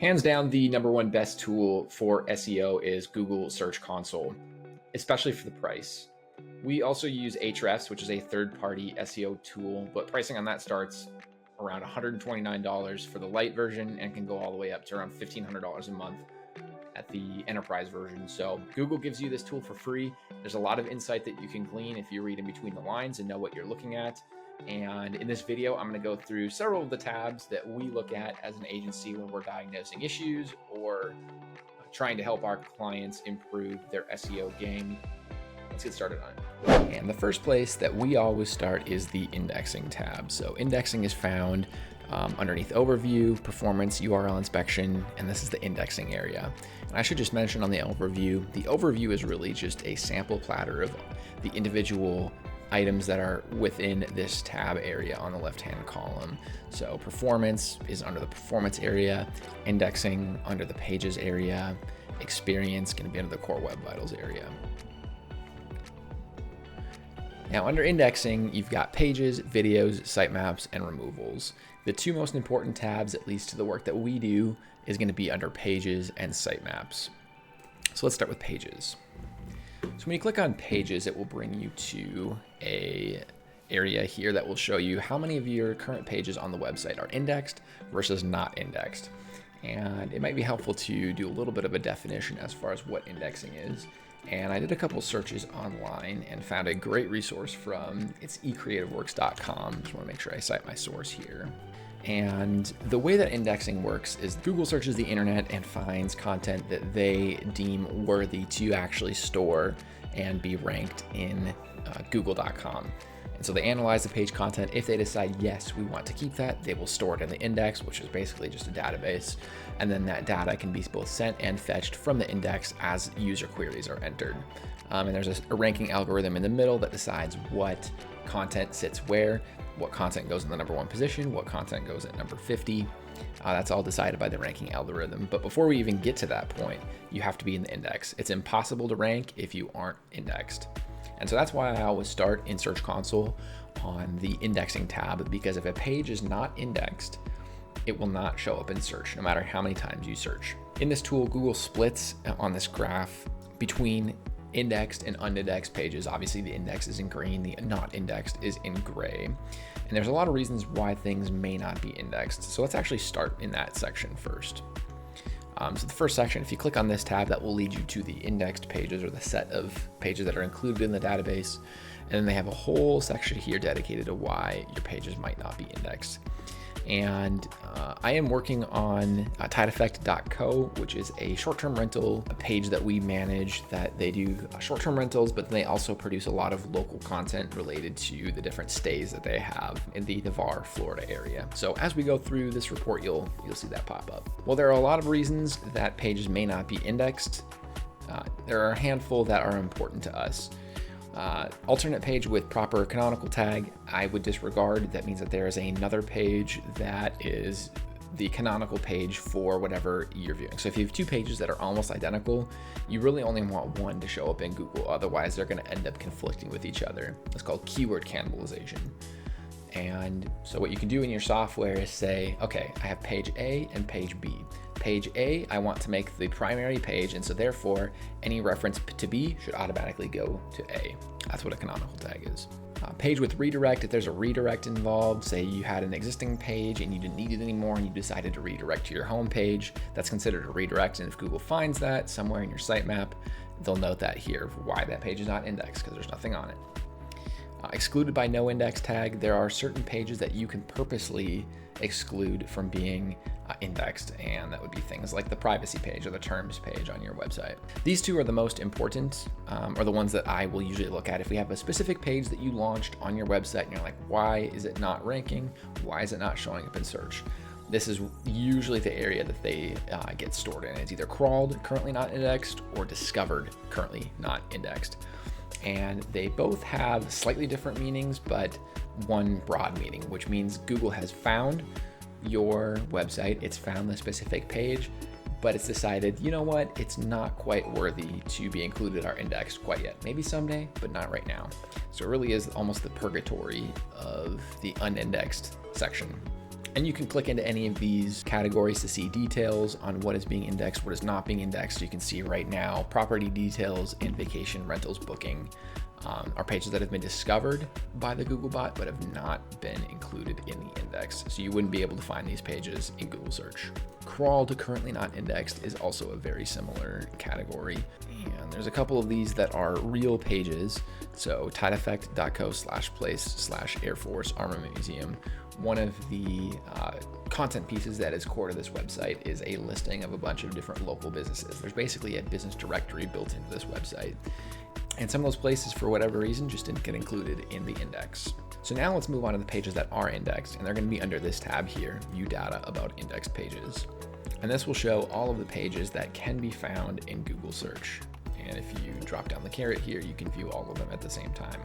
Hands down, the number one best tool for SEO is Google Search Console, especially for the price. We also use Ahrefs, which is a third-party SEO tool, but pricing on that starts around $129 for the light version and can go all the way up to around $1,500 a month at the enterprise version. So Google gives you this tool for free. There's a lot of insight that you can glean if you read in between the lines and know what you're looking at. And in this video, I'm going to go through several of the tabs that we look at as an agency when we're diagnosing issues or trying to help our clients improve their SEO game. Let's get started on it. And the first place that we always start is the indexing tab. So indexing is found underneath overview, performance, URL inspection, and this is the indexing area. And I should just mention on the overview is really just a sample platter of the individual items that are within this tab area on the left-hand column. So performance is under the performance area, indexing under the pages area, experience going to be under the core web vitals area. Now under indexing, you've got pages, videos, sitemaps, and removals. The two most important tabs, at least to the work that we do, is going to be under pages and sitemaps. So let's start with pages. So when you click on pages, it will bring you to a area here that will show you how many of your current pages on the website are indexed versus not indexed. And it might be helpful to do a little bit of a definition as far as what indexing is. And I did a couple searches online and found a great resource from ecreativeworks.com. Just want to make sure I cite my source here. And the way that indexing works is Google searches the internet and finds content that they deem worthy to actually store and be ranked in google.com. And so they analyze the page content. If they decide, yes, we want to keep that, they will store it in the index, which is basically just a database. And then that data can be both sent and fetched from the index as user queries are entered. And there's a ranking algorithm in the middle that decides what content sits where, what content goes in the number 1 position, what content goes at number 50. That's all decided by the ranking algorithm. But before we even get to that point, you have to be in the index. It's impossible to rank if you aren't indexed. And so that's why I always start in Search Console on the indexing tab, because if a page is not indexed, it will not show up in search, no matter how many times you search. In this tool, Google splits on this graph between indexed and unindexed pages. Obviously the index is in green, the not indexed is in gray. And there's a lot of reasons why things may not be indexed. So let's actually start in that section first. So the first section, if you click on this tab, that will lead you to the indexed pages, or the set of pages that are included in the database. And then they have a whole section here dedicated to why your pages might not be indexed. And I am working on tideeffect.co, which is a short-term rental page that we manage, that they do short-term rentals, but they also produce a lot of local content related to the different stays that they have in the Navarre, Florida area. So as we go through this report, you'll see that pop up. Well, there are a lot of reasons that pages may not be indexed. There are a handful that are important to us. Alternate page with proper canonical tag, I would disregard. That means that there is another page that is the canonical page for whatever you're viewing. So if you have two pages that are almost identical, you really only want one to show up in Google. Otherwise, they're going to end up conflicting with each other. It's called keyword cannibalization. And so what you can do in your software is say, okay, I have page A and page B. Page A, I want to make the primary page, and so therefore any reference to B should automatically go to A. That's what a canonical tag is. Page with redirect, if there's a redirect involved, say you had an existing page and you didn't need it anymore and you decided to redirect to your home page, that's considered a redirect. And if Google finds that somewhere in your sitemap, they'll note that here of why that page is not indexed, because there's nothing on it. Excluded by no index tag, there are certain pages that you can purposely exclude from being indexed, and that would be things like the privacy page or the terms page on your website. These two are the most important, or the ones that I will usually look at. If we have a specific page that you launched on your website and you're like, why is it not ranking? Why is it not showing up in search? This is usually the area that they get stored in. It's either crawled, currently not indexed, or discovered, currently not indexed. And they both have slightly different meanings, but one broad meaning, which means Google has found your website, it's found the specific page, but it's decided, you know what, it's not quite worthy to be included in our index quite yet. Maybe someday, but not right now. So it really is almost the purgatory of the unindexed section. And you can click into any of these categories to see details on what is being indexed, what is not being indexed. You can see right now, property details and vacation rentals booking are pages that have been discovered by the Googlebot, but have not been included in the index. So you wouldn't be able to find these pages in Google search. Crawled, currently not indexed, is also a very similar category. And there's a couple of these that are real pages. So tideeffect.co/place/Air Force Armament Museum. One of the content pieces that is core to this website is a listing of a bunch of different local businesses. There's basically a business directory built into this website. And some of those places, for whatever reason, just didn't get included in the index. So now let's move on to the pages that are indexed, and they're going to be under this tab here, View Data About Indexed Pages. And this will show all of the pages that can be found in Google search. And if you drop down the caret here, you can view all of them at the same time.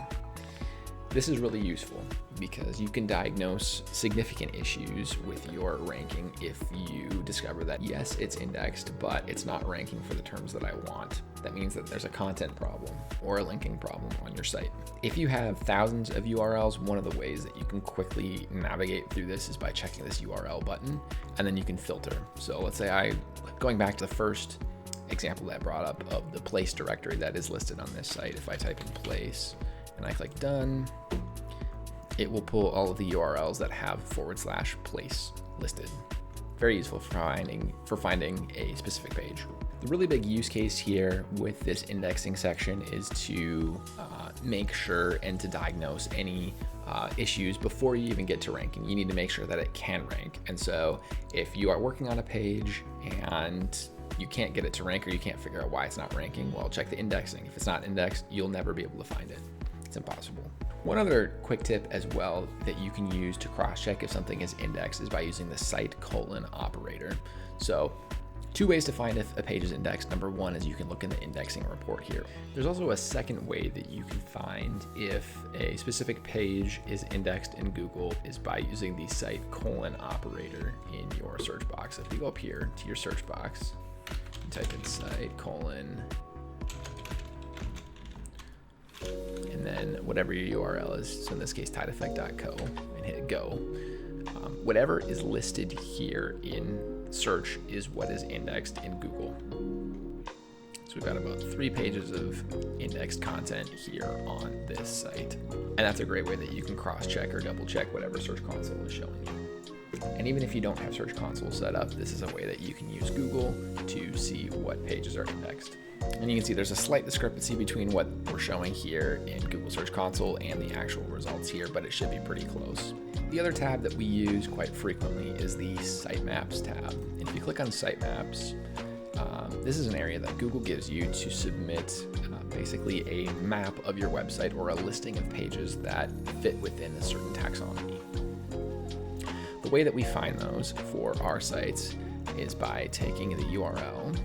This is really useful because you can diagnose significant issues with your ranking if you discover that, yes, it's indexed, but it's not ranking for the terms that I want. That means that there's a content problem or a linking problem on your site. If you have thousands of URLs, one of the ways that you can quickly navigate through this is by checking this URL button, and then you can filter. So let's say going back to the first example that I brought up of the place directory that is listed on this site, if I type in place, and I click done, it will pull all of the URLs that have /place listed. Very useful for finding a specific page. The really big use case here with this indexing section is to make sure and to diagnose any issues before you even get to ranking. You need to make sure that it can rank. And so if you are working on a page and you can't get it to rank or you can't figure out why it's not ranking, well, check the indexing. If it's not indexed, you'll never be able to find it. It's impossible. One other quick tip as well that you can use to cross-check if something is indexed is by using the site::operator. So 2 ways to find if a page is indexed. Number 1 is you can look in the indexing report here. There's also a second way that you can find if a specific page is indexed in Google is by using the site::operator in your search box. If you go up here to your search box, you type in site:, and then whatever your URL is, so in this case, tideeffect.co, and hit go. Whatever is listed here in search is what is indexed in Google. So we've got about 3 pages of indexed content here on this site. And that's a great way that you can cross-check or double-check whatever Search Console is showing you. And even if you don't have Search Console set up, this is a way that you can use Google to see what pages are indexed. And you can see there's a slight discrepancy between what we're showing here in Google Search Console and the actual results here, but it should be pretty close. The other tab that we use quite frequently is the Sitemaps tab. And if you click on Sitemaps, this is an area that Google gives you to submit basically a map of your website or a listing of pages that fit within a certain taxonomy. The way that we find those for our sites is by taking the URL,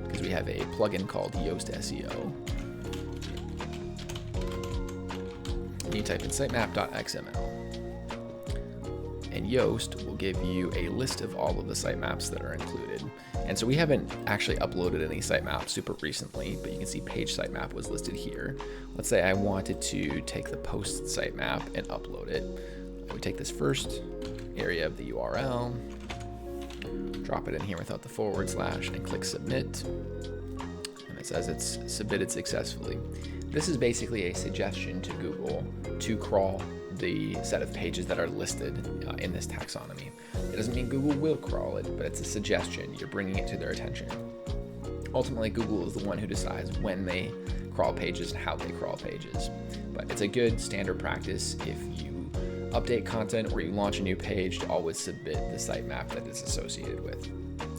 because we have a plugin called Yoast SEO. And you type in sitemap.xml. And Yoast will give you a list of all of the sitemaps that are included. And so we haven't actually uploaded any sitemaps super recently, but you can see page sitemap was listed here. Let's say I wanted to take the post sitemap and upload it. I would take this first area of the URL, drop it in here without the / and click submit. And it says it's submitted successfully. This is basically a suggestion to Google to crawl the set of pages that are listed in this taxonomy. It doesn't mean Google will crawl it, but it's a suggestion. You're bringing it to their attention. Ultimately, Google is the one who decides when they crawl pages and how they crawl pages. But it's a good standard practice if you update content or you launch a new page to always submit the sitemap that it's associated with.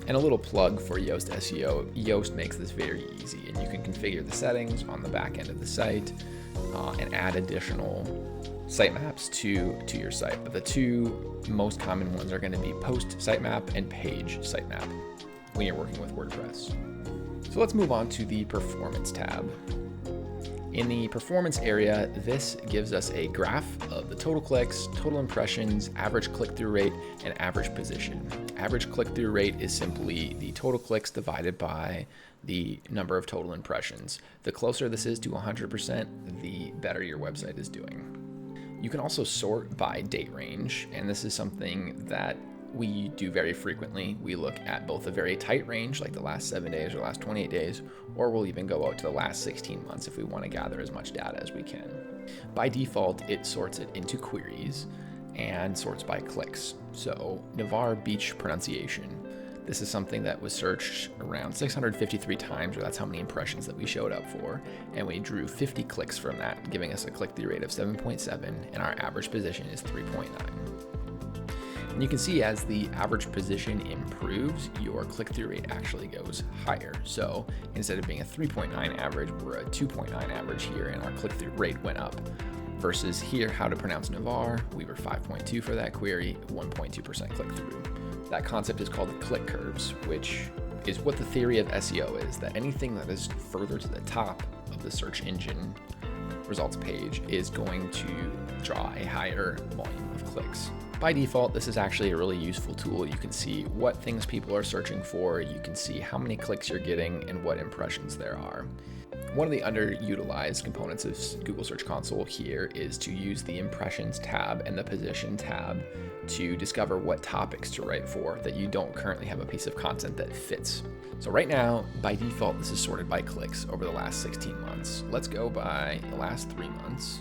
And a little plug for Yoast SEO. Yoast makes this very easy, and you can configure the settings on the back end of the site and add additional sitemaps to your site. But the 2 most common ones are going to be post sitemap and page sitemap when you're working with WordPress. So let's move on to the performance tab. In the performance area, this gives us a graph of the total clicks, total impressions, average click-through rate, and average position. Average click-through rate is simply the total clicks divided by the number of total impressions. The closer this is to 100%, the better your website is doing. You can also sort by date range, and this is something that we do very frequently. We look at both a very tight range, like the last 7 days or last 28 days, or we'll even go out to the last 16 months if we want to gather as much data as we can. By default, it sorts it into queries and sorts by clicks. So Navarre beach pronunciation. This is something that was searched around 653 times, or that's how many impressions that we showed up for. And we drew 50 clicks from that, giving us a click-through rate of 7.7, and our average position is 3.9. And you can see as the average position improves, your click-through rate actually goes higher. So instead of being a 3.9 average, we're a 2.9 average here, and our click-through rate went up. Versus here, how to pronounce Navarre, we were 5.2 for that query, 1.2% click-through. That concept is called the click curves, which is what the theory of SEO is, that anything that is further to the top of the search engine results page is going to draw a higher volume of clicks. By default, this is actually a really useful tool. You can see what things people are searching for, you can see how many clicks you're getting, and what impressions there are. One of the underutilized components of Google Search Console here is to use the Impressions tab and the Position tab to discover what topics to write for that you don't currently have a piece of content that fits. So right now, by default, this is sorted by clicks over the last 16 months. Let's go by the last 3 months.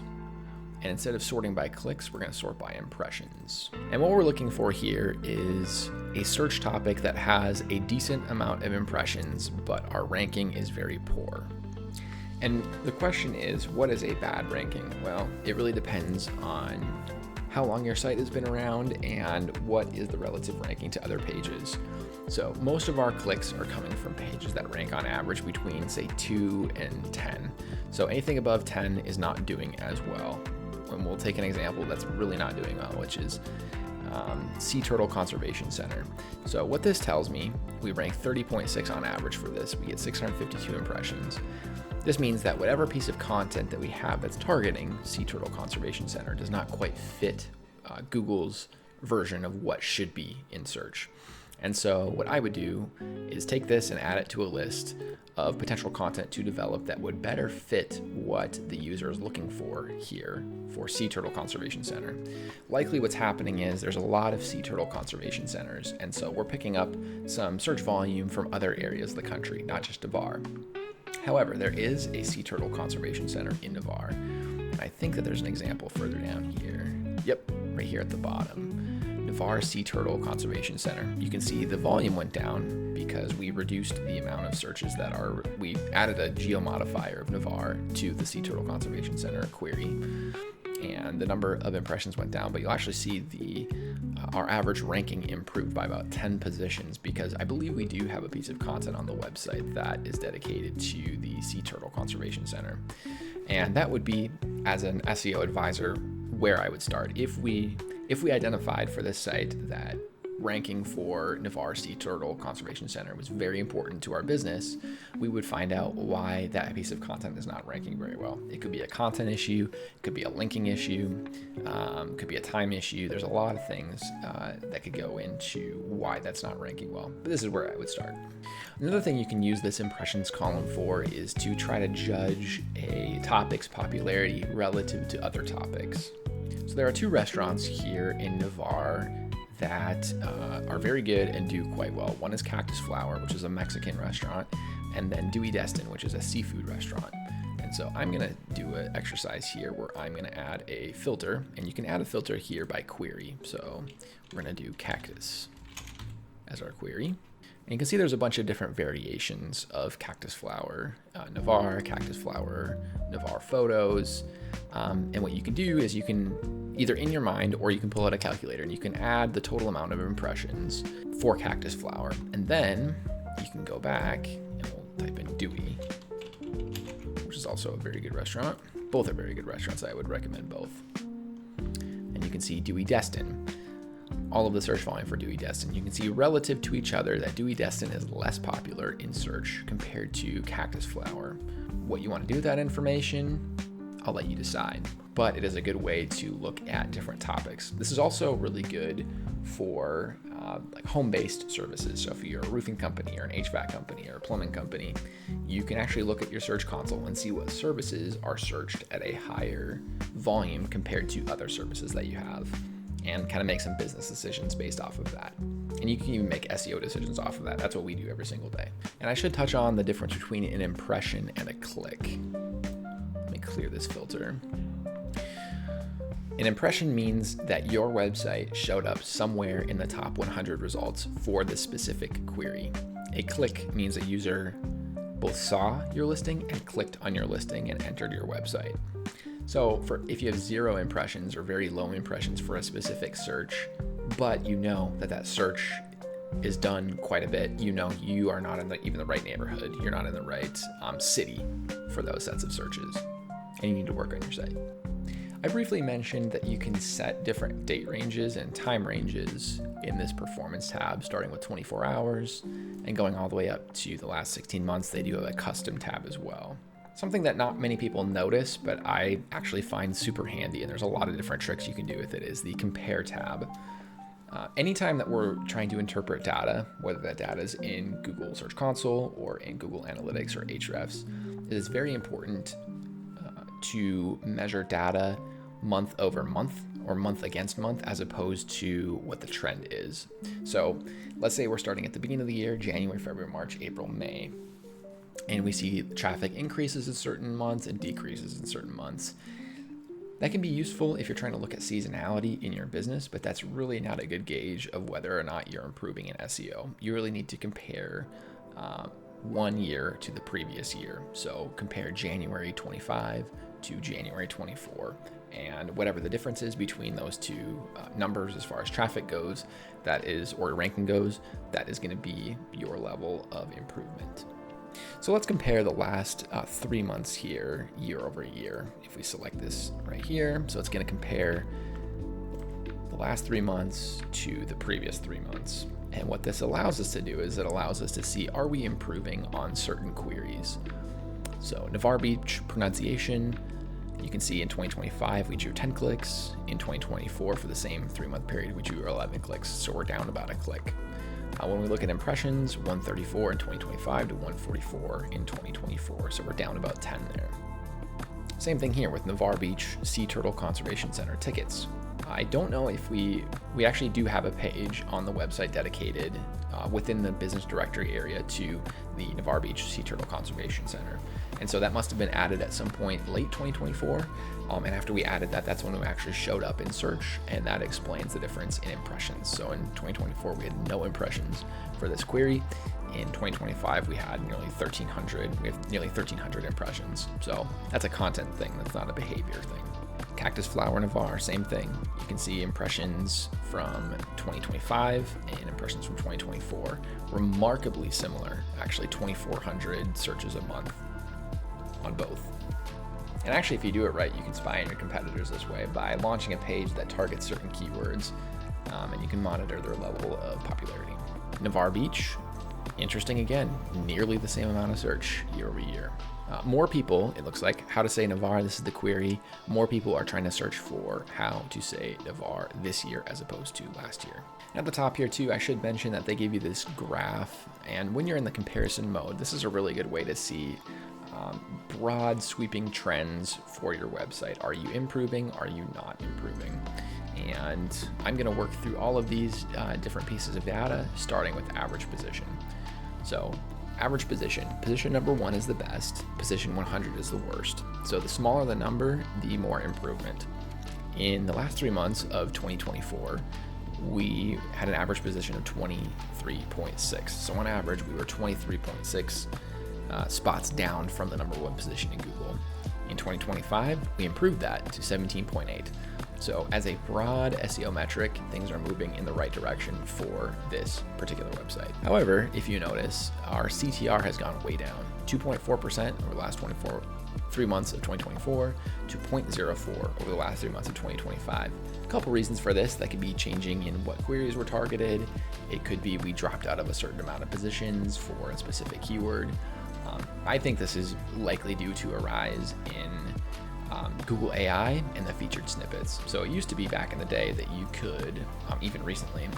And instead of sorting by clicks, we're going to sort by impressions. And what we're looking for here is a search topic that has a decent amount of impressions, but our ranking is very poor. And the question is, what is a bad ranking? Well, it really depends on how long your site has been around and what is the relative ranking to other pages. So most of our clicks are coming from pages that rank on average between, say, 2 and 10. So anything above 10 is not doing as well. And we'll take an example that's really not doing well, which is Sea Turtle Conservation Center. So what this tells me, we rank 30.6 on average for this. We get 652 impressions. This means that whatever piece of content that we have that's targeting Sea Turtle Conservation Center does not quite fit Google's version of what should be in search. And so what I would do is take this and add it to a list of potential content to develop that would better fit what the user is looking for here for Sea Turtle Conservation Center. Likely what's happening is there's a lot of Sea Turtle Conservation Centers, and so we're picking up some search volume from other areas of the country, not just Navarre. However, there is a Sea Turtle Conservation Center in Navarre, and I think that there's an example further down here. Yep, right here at the bottom. Navarre Sea Turtle Conservation Center. You can see the volume went down because we reduced the amount of searches we added a geo modifier of Navarre to the Sea Turtle Conservation Center query, and the number of impressions went down, but you'll actually see our average ranking improved by about 10 positions because I believe we do have a piece of content on the website that is dedicated to the Sea Turtle Conservation Center. And that would be, as an SEO advisor, where I would start. If we identified for this site that ranking for Navarre Sea Turtle Conservation Center was very important to our business, we would find out why that piece of content is not ranking very well. It could be a content issue, it could be a linking issue, could be a time issue. There's a lot of things that could go into why that's not ranking well, but this is where I would start. Another thing you can use this impressions column for is to try to judge a topic's popularity relative to other topics. So there are 2 restaurants here in Navarre that are very good and do quite well. One is Cactus Flower, which is a Mexican restaurant, and then Dewey Destin, which is a seafood restaurant. And so I'm gonna do an exercise here where I'm gonna add a filter, and you can add a filter here by query. So we're gonna do Cactus as our query. And you can see there's a bunch of different variations of Cactus Flower, Navarre, Cactus Flower, Navarre photos. And what you can do is you can either in your mind or you can pull out a calculator and you can add the total amount of impressions for Cactus Flower. And then you can go back and we'll type in Dewey, which is also a very good restaurant. Both are very good restaurants. I would recommend both. And you can see Dewey Destin. All of the search volume for Dewey Destin. You can see relative to each other that Dewey Destin is less popular in search compared to Cactus Flower. What you want to do with that information, I'll let you decide, but it is a good way to look at different topics. This is also really good for like home-based services. So if you're a roofing company or an HVAC company or a plumbing company, you can actually look at your search console and see what services are searched at a higher volume compared to other services that you have. and kind of make some business decisions based off of that. And you can even make SEO decisions off of that. That's what we do every single day. And I should touch on the difference between an impression and a click. Let me clear this filter. An impression means that your website showed up somewhere in the top 100 results for this specific query. A click means a user both saw your listing and clicked on your listing and entered your website. So if you have 0 impressions or very low impressions for a specific search, but you know that search is done quite a bit, you know you are not in even the right neighborhood, you're not in the right city for those sets of searches, and you need to work on your site. I briefly mentioned that you can set different date ranges and time ranges in this performance tab, starting with 24 hours and going all the way up to the last 16 months. They do have a custom tab as well. Something that not many people notice, but I actually find super handy, and there's a lot of different tricks you can do with it, is the compare tab. Anytime that we're trying to interpret data, whether that data is in Google Search Console or in Google Analytics or Ahrefs, it is very important to measure data month over month or month against month, as opposed to what the trend is. So let's say we're starting at the beginning of the year, January, February, March, April, May, and we see traffic increases in certain months and decreases in certain months. That can be useful if you're trying to look at seasonality in your business, but that's really not a good gauge of whether or not you're improving in SEO. You really need to compare one year to the previous year. So compare January 25 to January 24, and whatever the difference is between those two numbers as far as traffic goes, that is, or ranking goes, that is going to be your level of improvement. So let's compare the last 3 months here, year over year. If we select this right here, so it's going to compare the last 3 months to the previous 3 months. And what this allows us to do is it allows us to see, are we improving on certain queries? So Navarre Beach pronunciation, you can see in 2025 we drew 10 clicks. In 2024 for the same 3-month period we drew 11 clicks, so we're down about a click. When we look at impressions, 134 in 2025 to 144 in 2024, so we're down about 10 there. Same thing here with Navarre Beach Sea Turtle Conservation Center tickets. I don't know if we actually do have a page on the website dedicated within the business directory area to the Navarre Beach Sea Turtle Conservation Center. And so that must have been added at some point late 2024. And after we added that, that's when it actually showed up in search, and that explains the difference in impressions. So in 2024, we had no impressions for this query. In 2025, we had nearly 1,300. We have nearly 1,300 impressions. So that's a content thing. That's not a behavior thing. Cactus Flower Navarre, same thing. You can see impressions from 2025 and impressions from 2024. Remarkably similar, actually 2,400 searches a month on both. And actually, if you do it right, you can spy on your competitors this way by launching a page that targets certain keywords, and you can monitor their level of popularity. Navarre Beach, interesting again, nearly the same amount of search year over year. More people, it looks like, how to say Navarre, this is the query. More people are trying to search for how to say Navarre this year as opposed to last year. And at the top here too, I should mention that they give you this graph, and when you're in the comparison mode, this is a really good way to see broad sweeping trends for your website. Are you improving? Are you not improving? And I'm going to work through all of these different pieces of data, starting with average position. So average position number 1 is the best, position 100 is the worst. So the smaller the number, the more improvement. In the last 3 months of 2024, we had an average position of 23.6. So on average, we were 23.6 spots down from the number 1 position in Google. In 2025, we improved that to 17.8. So as a broad SEO metric, things are moving in the right direction for this particular website. However, if you notice, our CTR has gone way down, 2.4% over the last 3 months of 2024 to 0.04 over the last 3 months of 2025. A couple reasons for this. That could be changing in what queries were targeted. It could be we dropped out of a certain amount of positions for a specific keyword. I think this is likely due to a rise in Google AI and the featured snippets. So it used to be back in the day that you could, even recently,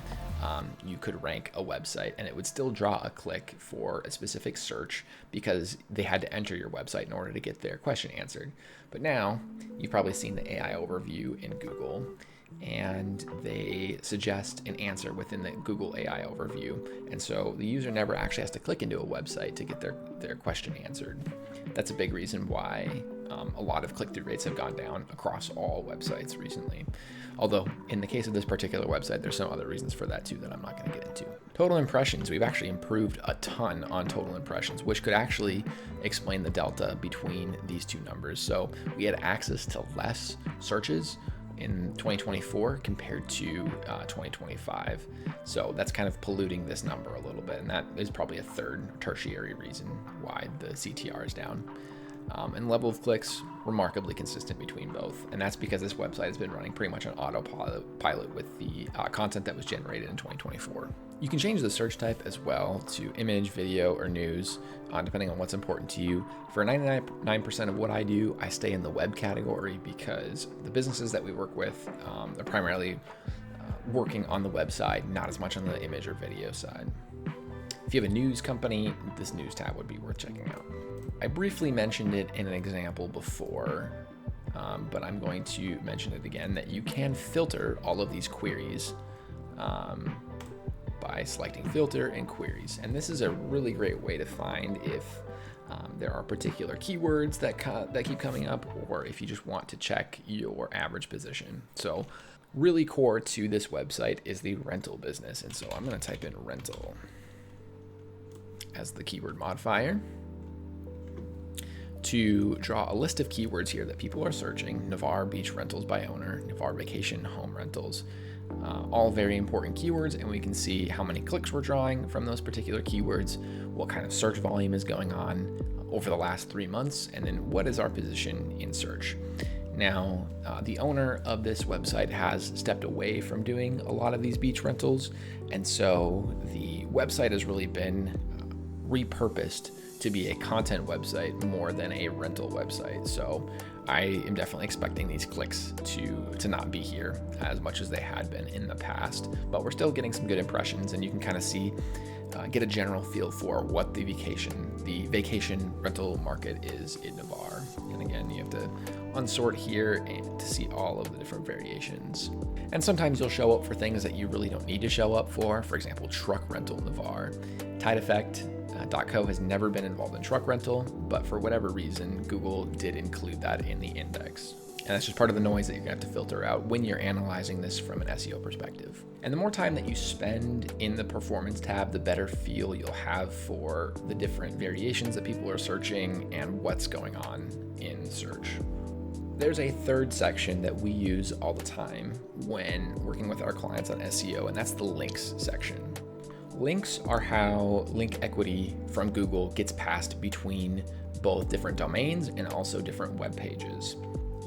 you could rank a website and it would still draw a click for a specific search because they had to enter your website in order to get their question answered. But now, you've probably seen the AI overview in Google. and they suggest an answer within the Google AI overview. And so the user never actually has to click into a website to get their question answered. That's a big reason why a lot of click-through rates have gone down across all websites recently. Although in the case of this particular website, there's some other reasons for that too that I'm not going to get into. Total impressions, we've actually improved a ton on total impressions, which could actually explain the delta between these two numbers. So we had access to less searches in 2024 compared to 2025. So that's kind of polluting this number a little bit. And that is probably a third tertiary reason why the CTR is down. And level of clicks, remarkably consistent between both. And that's because this website has been running pretty much on autopilot with the content that was generated in 2024. You can change the search type as well to image, video, or news, depending on what's important to you. For 99% of what I do, I stay in the web category because the businesses that we work with, are primarily working on the website, not as much on the image or video side. If you have a news company, this news tab would be worth checking out. I briefly mentioned it in an example before, but I'm going to mention it again, that you can filter all of these queries by selecting filter and queries. And this is a really great way to find if there are particular keywords that keep coming up, or if you just want to check your average position. So really core to this website is the rental business. And so I'm going to type in rental as the keyword modifier to draw a list of keywords here that people are searching. Navarre beach rentals by owner, Navarre vacation home rentals, all very important keywords. And we can see how many clicks we're drawing from those particular keywords, what kind of search volume is going on over the last 3 months, and then what is our position in search. Now, the owner of this website has stepped away from doing a lot of these beach rentals. And so the website has really been repurposed to be a content website more than a rental website. So I am definitely expecting these clicks to not be here as much as they had been in the past, but we're still getting some good impressions, and you can kind of see, get a general feel for what the vacation rental market is in Navarre. And again, you have to unsort here and to see all of the different variations. And sometimes you'll show up for things that you really don't need to show up for example, truck rental Navarre. TideEffect.co has never been involved in truck rental, but for whatever reason, Google did include that in the index. And that's just part of the noise that you're going to have to filter out when you're analyzing this from an SEO perspective. And the more time that you spend in the performance tab, the better feel you'll have for the different variations that people are searching and what's going on in search. There's a third section that we use all the time when working with our clients on SEO, and that's the links section. Links are how link equity from Google gets passed between both different domains and also different web pages.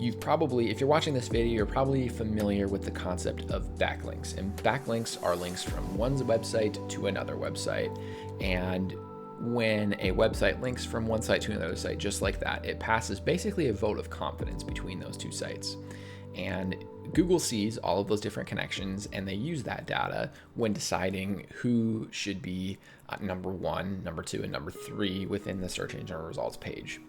If you're watching this video, you're probably familiar with the concept of backlinks. And backlinks are links from one website to another website. And when a website links from one site to another site, just like that, it passes basically a vote of confidence between those two sites. And Google sees all of those different connections, and they use that data when deciding who should be number 1, number 2, and number 3 within the search engine results page.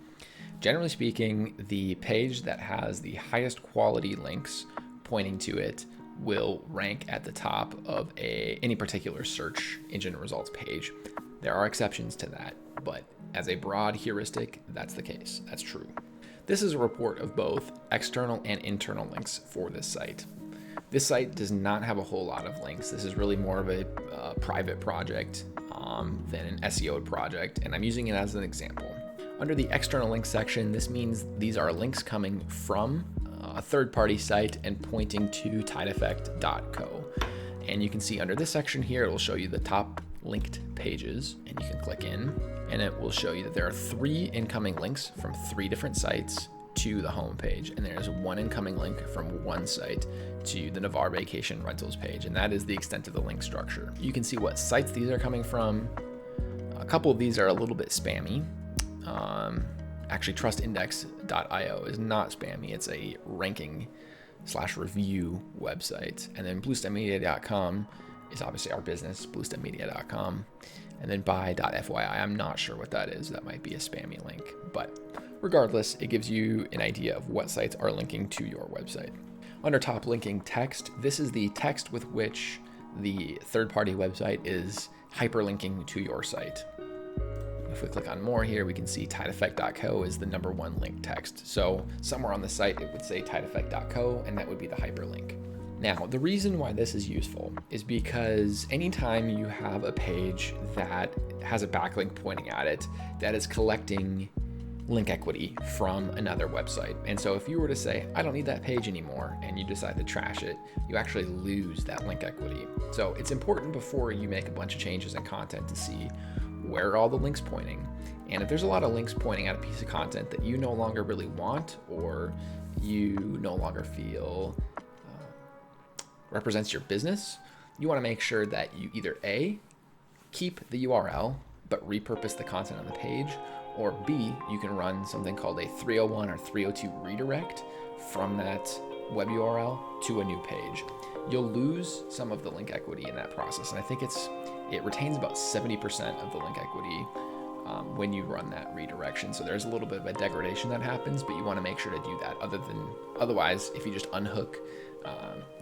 Generally speaking, the page that has the highest quality links pointing to it will rank at the top of any particular search engine results page. There are exceptions to that, but as a broad heuristic, that's the case. That's true. This is a report of both external and internal links for this site. This site does not have a whole lot of links. This is really more of a private project than an SEO project, and I'm using it as an example. Under the external links section, this means these are links coming from a third-party site and pointing to TideEffect.co. And you can see under this section here, it will show you the top linked pages, and you can click in, and it will show you that there are 3 incoming links from 3 different sites to the home page, and there's 1 incoming link from 1 site to the Navarre vacation rentals page, and that is the extent of the link structure. You can see what sites these are coming from. A couple of these are a little bit spammy. Actually, trustindex.io is not spammy. It's a ranking/review website. And then bluestemmedia.com is obviously our business, bluestemmedia.com. And then buy.fyi, I'm not sure what that is. That might be a spammy link. But regardless, it gives you an idea of what sites are linking to your website. Under top linking text, this is the text with which the third-party website is hyperlinking to your site. If we click on more here, we can see tideeffect.co is the #1 link text. So somewhere on the site, it would say tideeffect.co, and that would be the hyperlink. Now, the reason why this is useful is because anytime you have a page that has a backlink pointing at it, that is collecting link equity from another website. And so if you were to say, I don't need that page anymore, and you decide to trash it, you actually lose that link equity. So it's important before you make a bunch of changes in content to see where are all the links pointing. And if there's a lot of links pointing at a piece of content that you no longer really want, or you no longer feel represents your business, you want to make sure that you either A, keep the URL, but repurpose the content on the page, or B, you can run something called a 301 or 302 redirect from that web URL to a new page. You'll lose some of the link equity in that process, and I think it retains about 70% of the link equity when you run that redirection. So there's a little bit of a degradation that happens, but you want to make sure to do that. Otherwise, if you just unhook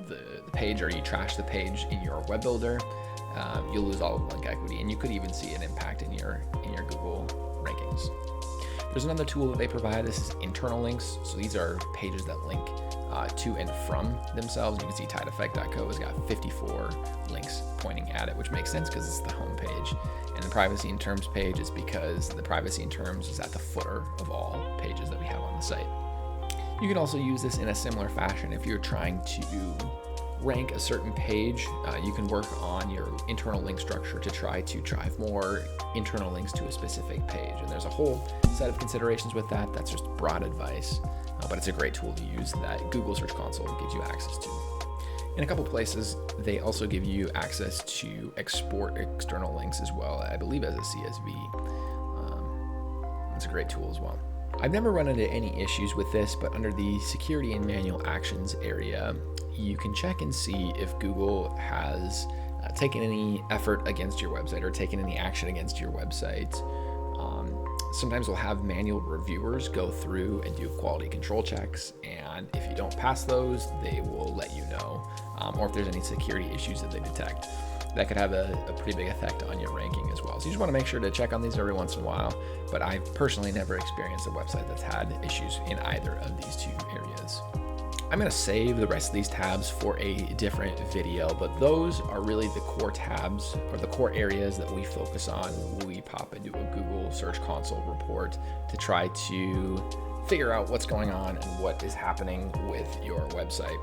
the page, or you trash the page in your web builder, you'll lose all of the link equity, and you could even see an impact in your Google rankings. There's another tool that they provide. This is internal links. So these are pages that link to and from themselves. You can see tideeffect.co has got 54 links pointing at it, which makes sense because it's the home page. And the privacy and terms page is because the privacy and terms is at the footer of all pages that we have on the site. You can also use this in a similar fashion if you're trying to rank a certain page. You can work on your internal link structure to try to drive more internal links to a specific page. And there's a whole set of considerations with that. That's just broad advice, but it's a great tool to use that Google Search Console gives you access to. In a couple places, they also give you access to export external links as well, I believe as a CSV. It's a great tool as well. I've never run into any issues with this, but under the security and manual actions area, you can check and see if Google has taken any effort against your website or taken any action against your website. Sometimes we'll have manual reviewers go through and do quality control checks, and if you don't pass those, they will let you know, or if there's any security issues that they detect. That could have a pretty big effect on your ranking as well. So you just want to make sure to check on these every once in a while, but I've personally never experienced a website that's had issues in either of these two areas. I'm going to save the rest of these tabs for a different video, but those are really the core tabs or the core areas that we focus on when we pop into a Google Search Console report to try to figure out what's going on and what is happening with your website.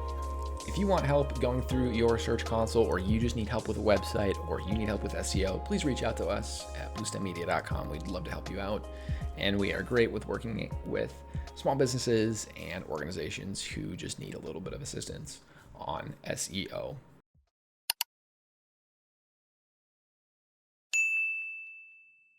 If you want help going through your Search Console, or you just need help with a website, or you need help with SEO, please reach out to us at bluestemmedia.com. We'd love to help you out. And we are great with working with small businesses and organizations who just need a little bit of assistance on SEO.